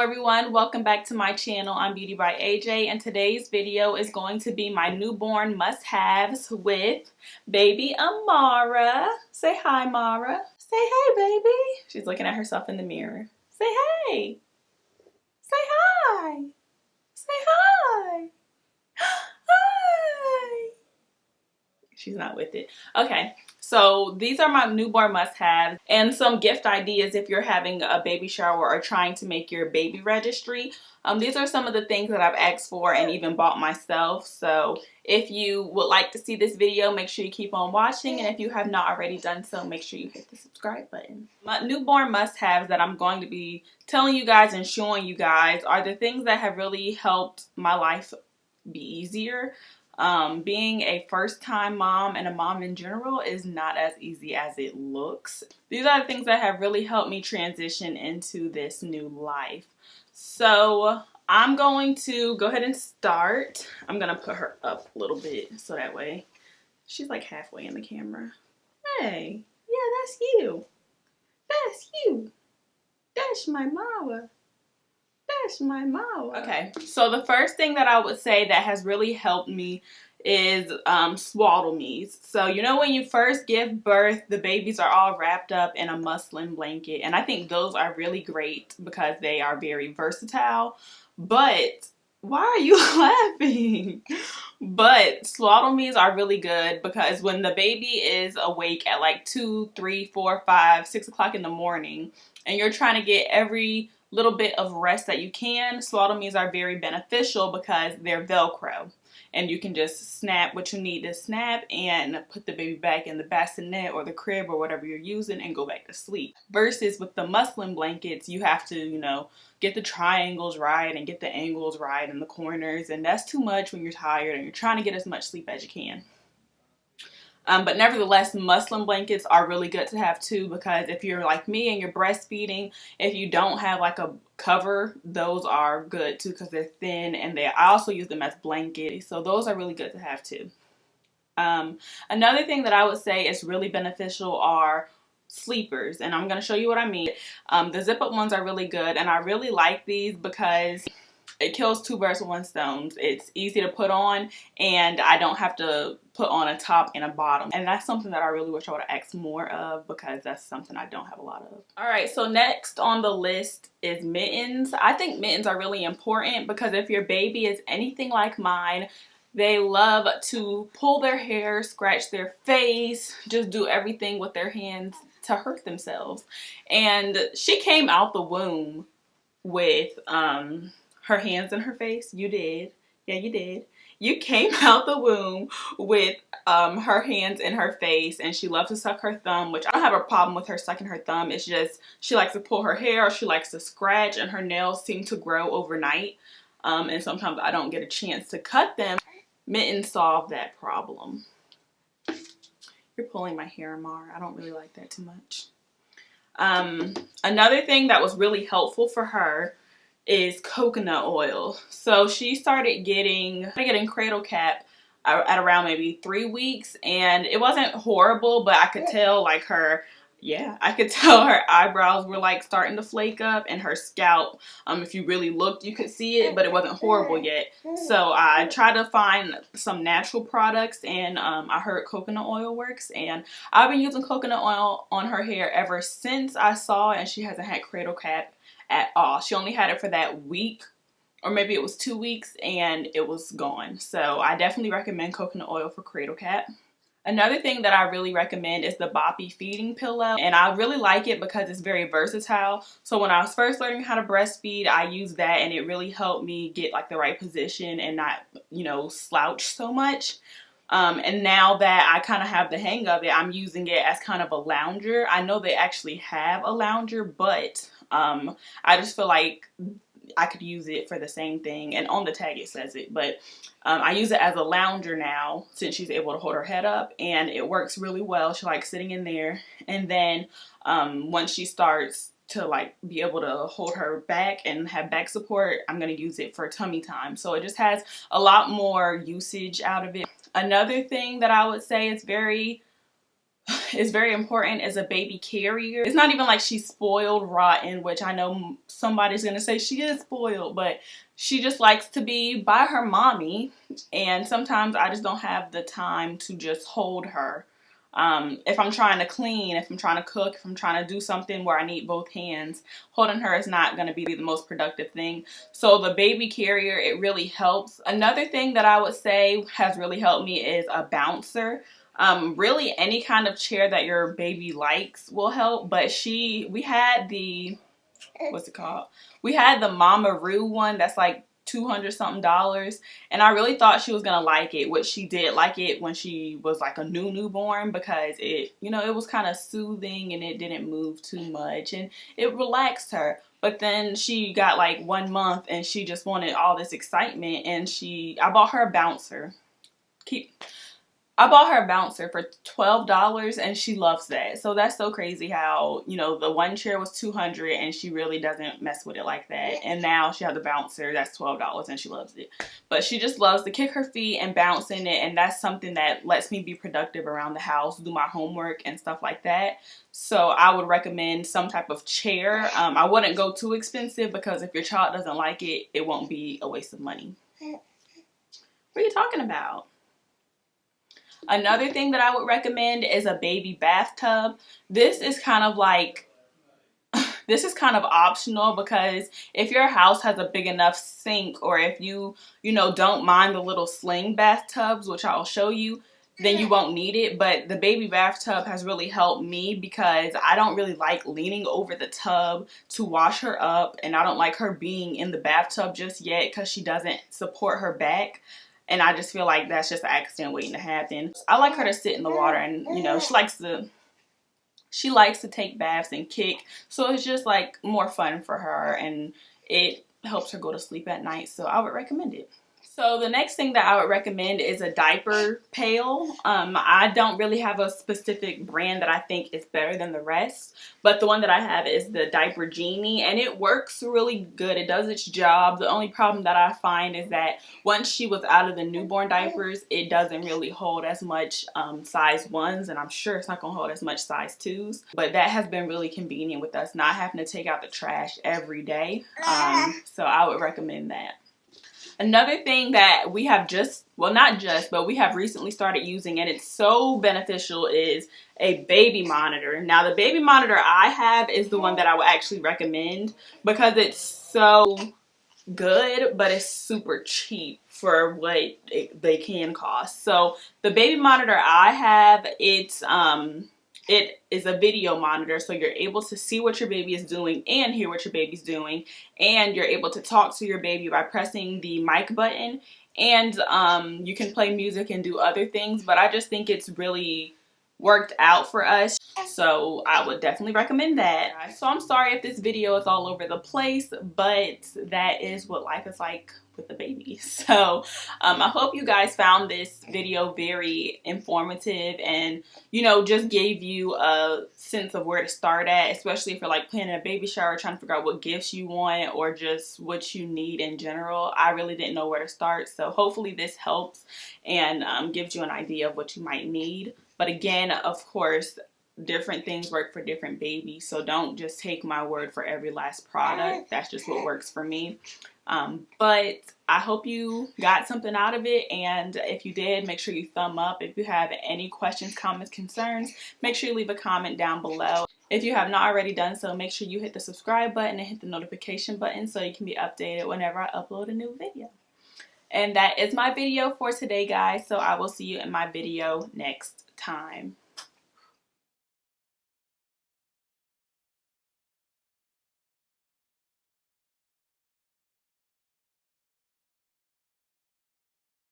everyone, welcome back to my channel. I'm Beauty by AJ, and today's video is going to be my newborn must-haves with baby Amara. Say hi, Mara. Say hey, baby. She's looking at herself in the mirror. Say hey. Say hi. Say hi. Hi. She's not with it. Okay, so these are my newborn must-haves and some gift ideas if you're having a baby shower or trying to make your baby registry. These are some of the things that I've asked for and even bought myself. So if you would like to see this video, make sure you keep on watching. And if you have not already done so, make sure you hit the subscribe button. My newborn must-haves that I'm going to be telling you guys and showing you guys are the things that have really helped my life be easier. Being a first-time mom and a mom in general is not as easy as it looks. These are the things that have really helped me transition into this new life. So I'm going to go ahead and start. I'm going to put her up a little bit so that way she's like halfway in the camera. Hey, yeah, that's you. That's you. That's my mama. That's my mama. Okay, so the first thing that I would say that has really helped me is SwaddleMe's. So you know when you first give birth, the babies are all wrapped up in a muslin blanket, and I think those are really great because they are very versatile. But why are you laughing? But SwaddleMe's are really good because when the baby is awake at like 2, 3, 4, 5, 6 o'clock in the morning and you're trying to get every little bit of rest that you can, SwaddleMe's are very beneficial because they're Velcro. And you can just snap what you need to snap and put the baby back in the bassinet or the crib or whatever you're using and go back to sleep. Versus with the muslin blankets, you have to, you know, get the triangles right and get the angles right in the corners. And that's too much when you're tired and you're trying to get as much sleep as you can. But nevertheless, muslin blankets are really good to have too, because if you're like me and you're breastfeeding, if you don't have like a cover, those are good too because they're thin, and I also use them as blankets. So those are really good to have too. Another thing that I would say is really beneficial are sleepers, and I'm going to show you what I mean. The zip up ones are really good, and I really like these because it kills two birds with one stone. It's easy to put on, and I don't have to put on a top and a bottom. And that's something that I really wish I would have asked more of because that's something I don't have a lot of. Alright, so next on the list is mittens. I think mittens are really important because if your baby is anything like mine, they love to pull their hair, scratch their face, just do everything with their hands to hurt themselves. And she came out the womb with her hands in her face. You did. Yeah, you did. You came out the womb with her hands in her face, and she loves to suck her thumb, which I don't have a problem with her sucking her thumb. It's just she likes to pull her hair, or she likes to scratch, and her nails seem to grow overnight. And sometimes I don't get a chance to cut them. Mittens solve that problem. You're pulling my hair, Amara. I don't really like that too much. Another thing that was really helpful for her is coconut oil. So she started getting cradle cap at around maybe 3 weeks, and it wasn't horrible, but I could tell like I could tell her eyebrows were like starting to flake up, and her scalp, if you really looked, you could see it, but it wasn't horrible yet. So I tried to find some natural products, and I heard coconut oil works, and I've been using coconut oil on her hair ever since I saw it, and she hasn't had cradle cap at all. She only had it for that week, or maybe it was 2 weeks, and it was gone. So I definitely recommend coconut oil for cradle cap. Another thing that I really recommend is the Boppy feeding pillow, and I really like it because it's very versatile. So when I was first learning how to breastfeed, I used that, and it really helped me get like the right position and not, you know, slouch so much. And now that I kind of have the hang of it, I'm using it as kind of a lounger. I know they actually have a lounger, but I just feel like I could use it for the same thing, and on the tag it says it, but I use it as a lounger now since she's able to hold her head up, and it works really well. She likes sitting in there, and then once she starts to like be able to hold her back and have back support, I'm going to use it for tummy time. So it just has a lot more usage out of it. Another thing that I would say is very is very important as a baby carrier. It's not even like she's spoiled rotten, which I know somebody's gonna say she is spoiled, but she just likes to be by her mommy, and sometimes I just don't have the time to just hold her. If I'm trying to clean, if I'm trying to cook, if I'm trying to do something where I need both hands, holding her is not going to be the most productive thing. So the baby carrier, it really helps. Another thing that I would say has really helped me is a bouncer. Really any kind of chair that your baby likes will help, but we had the, what's it called? We had the Mama Roo one that's like $200 something, and I really thought she was gonna like it, which she did like it when she was like a newborn, because it, you know, it was kind of soothing and it didn't move too much and it relaxed her. But then she got like 1 month and she just wanted all this excitement, and I bought her a bouncer. I bought her a bouncer for $12 and she loves that. So that's so crazy how, you know, the one chair was $200 and she really doesn't mess with it like that. And now she has the bouncer that's $12 and she loves it. But she just loves to kick her feet and bounce in it, and that's something that lets me be productive around the house, do my homework and stuff like that. So I would recommend some type of chair. I wouldn't go too expensive, because if your child doesn't like it, it won't be a waste of money. What are you talking about? Another thing that I would recommend is a baby bathtub. This is kind of like, this is kind of optional, because if your house has a big enough sink, or if you know, don't mind the little sling bathtubs, which I'll show you, then you won't need it. But the baby bathtub has really helped me, because I don't really like leaning over the tub to wash her up, and I don't like her being in the bathtub just yet because she doesn't support her back. And I just feel like that's just an accident waiting to happen. I like her to sit in the water, and, you know, she likes to take baths and kick. So it's just like more fun for her, and it helps her go to sleep at night. So I would recommend it. So the next thing that I would recommend is a diaper pail. I don't really have a specific brand that I think is better than the rest, but the one that I have is the Diaper Genie, and it works really good. It does its job. The only problem that I find is that once she was out of the newborn diapers, it doesn't really hold as much size 1s, and I'm sure it's not going to hold as much size 2s, but that has been really convenient with us not having to take out the trash every day. So I would recommend that. Another thing that we have but we have recently started using, and it's so beneficial, is a baby monitor. Now, the baby monitor I have is the one that I would actually recommend, because it's so good, but it's super cheap for what they can cost. So the baby monitor I have, it is a video monitor, so you're able to see what your baby is doing and hear what your baby's doing, and you're able to talk to your baby by pressing the mic button, and you can play music and do other things. But I just think it's really worked out for us, so I would definitely recommend that. So I'm sorry if this video is all over the place, but that is what life is like with the baby. So I hope you guys found this video very informative, and, you know, just gave you a sense of where to start at, especially if you're like planning a baby shower, trying to figure out what gifts you want or just what you need in general. I really didn't know where to start, so hopefully this helps and gives you an idea of what you might need. But again, of course, different things work for different babies, so don't just take my word for every last product. That's just what works for me. But I hope you got something out of it, and if you did, make sure you thumb up. If you have any questions, comments, concerns, make sure you leave a comment down below. If you have not already done so, make sure you hit the subscribe button and hit the notification button so you can be updated whenever I upload a new video. And that is my video for today, guys, so I will see you in my video next time.